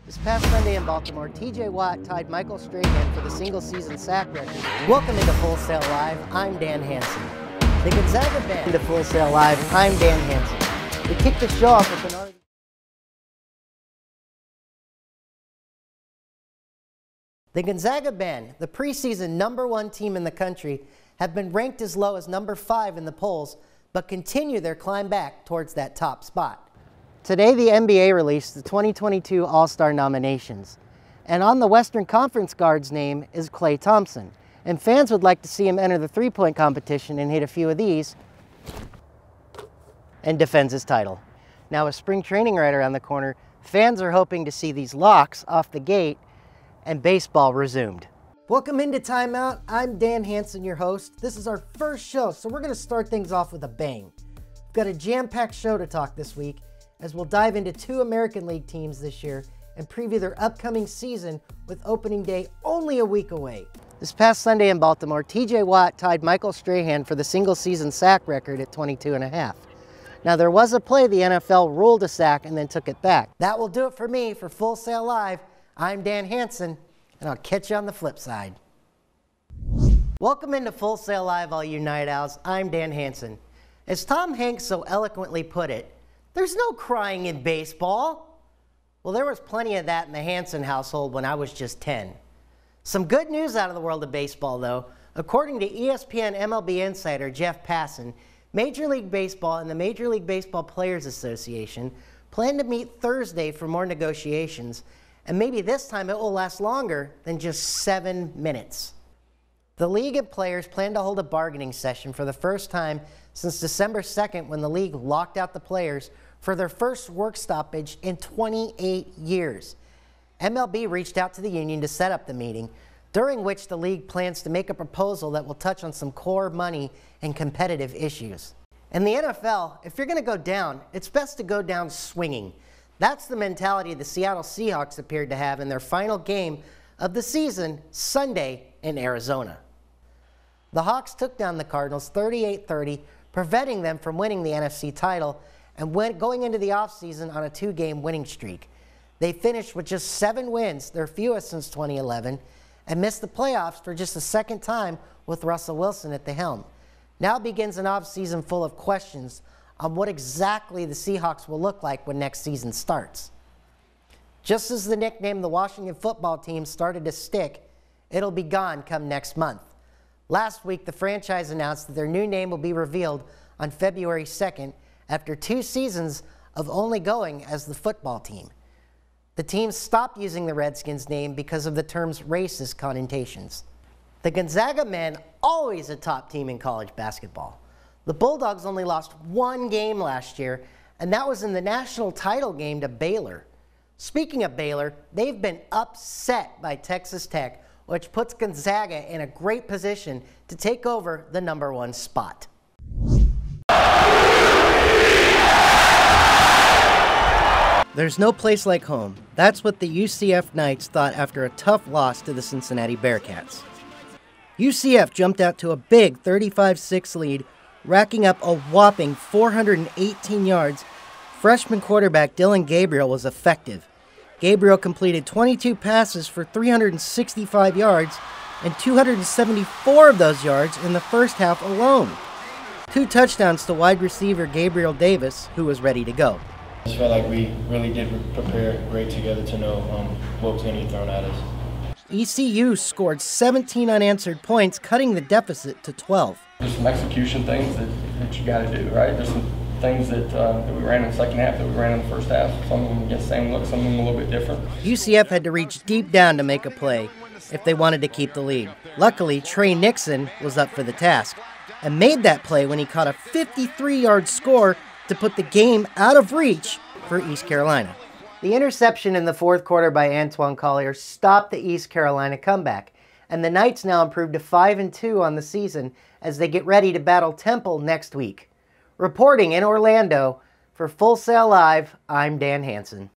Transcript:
This past Sunday in Baltimore, T.J. Watt tied Michael Strahan for the single-season sack record. Welcome into Full Sail Live. I'm Dan Hanson. The Gonzaga Band into Full Sail Live. I'm Dan Hanson. We kick the show off with another. The Gonzaga Band, the preseason #1 team in the country, have been ranked as low as #5 in the polls, but continue their climb back towards that top spot. Today, the NBA released the 2022 All-Star nominations. And on the Western Conference guard's name is Klay Thompson. And fans would like to see him enter the three-point competition and hit a few of these and defends his title. Now, with spring training right around the corner, fans are hoping to see these locks off the gate and baseball resumed. Welcome into Timeout. I'm Dan Hanson, your host. This is our first show, so we're going to start things off with a bang. We've got a jam-packed show to talk this week, as we'll dive into 2 American League teams this year and preview their upcoming season with opening day only a week away. This past Sunday in Baltimore, T.J. Watt tied Michael Strahan for the single-season sack record at 22.5. Now, there was a play the NFL ruled a sack and then took it back. That will do it for me for Full Sail Live. I'm Dan Hanson, and I'll catch you on the flip side. Welcome into Full Sail Live, all you night owls. I'm Dan Hanson. As Tom Hanks so eloquently put it, there's no crying in baseball. Well, there was plenty of that in the Hanson household when I was just 10. Some good news out of the world of baseball, though. According to ESPN MLB insider Jeff Passan, Major League Baseball and the Major League Baseball Players Association plan to meet Thursday for more negotiations, and maybe this time it will last longer than just 7 minutes. The league and players plan to hold a bargaining session for the first time since December 2nd, when the league locked out the players for their first work stoppage in 28 years. MLB reached out to the union to set up the meeting, during which the league plans to make a proposal that will touch on some core money and competitive issues. In the NFL, if you're going to go down, it's best to go down swinging. That's the mentality the Seattle Seahawks appeared to have in their final game of the season Sunday in Arizona. The Hawks took down the Cardinals 38-30, preventing them from winning the NFC title and going into the offseason on a 2-game winning streak. They finished with just 7 wins, their fewest since 2011, and missed the playoffs for just the second time with Russell Wilson at the helm. Now begins an offseason full of questions on what exactly the Seahawks will look like when next season starts. Just as the nickname the Washington football team started to stick, it'll be gone come next month. Last week, the franchise announced that their new name will be revealed on February 2nd after 2 seasons of only going as the football team. The team stopped using the Redskins name because of the term's racist connotations. The Gonzaga men, always a top team in college basketball. The Bulldogs only lost 1 game last year, and that was in the national title game to Baylor. Speaking of Baylor, they've been upset by Texas Tech, which puts Gonzaga in a great position to take over the #1 spot. There's no place like home. That's what the UCF Knights thought after a tough loss to the Cincinnati Bearcats. UCF jumped out to a big 35-6 lead, racking up a whopping 418 yards. Freshman quarterback Dylan Gabriel was effective. Gabriel completed 22 passes for 365 yards, and 274 of those yards in the first half alone. 2 touchdowns to wide receiver Gabriel Davis, who was ready to go. I just felt like we really did prepare great together to know what was going to be thrown at us. ECU scored 17 unanswered points, cutting the deficit to 12. There's some execution things that you got to do, right? There's some things that we ran in the second half that we ran in the first half. Some of them get the same look, some of them a little bit different. UCF had to reach deep down to make a play if they wanted to keep the lead. Luckily, Trey Nixon was up for the task and made that play when he caught a 53-yard score to put the game out of reach for East Carolina. The interception in the 4th quarter by Antoine Collier stopped the East Carolina comeback, and the Knights now improved to 5-2 on the season as they get ready to battle Temple next week. Reporting in Orlando for Full Sail Live, I'm Dan Hanson.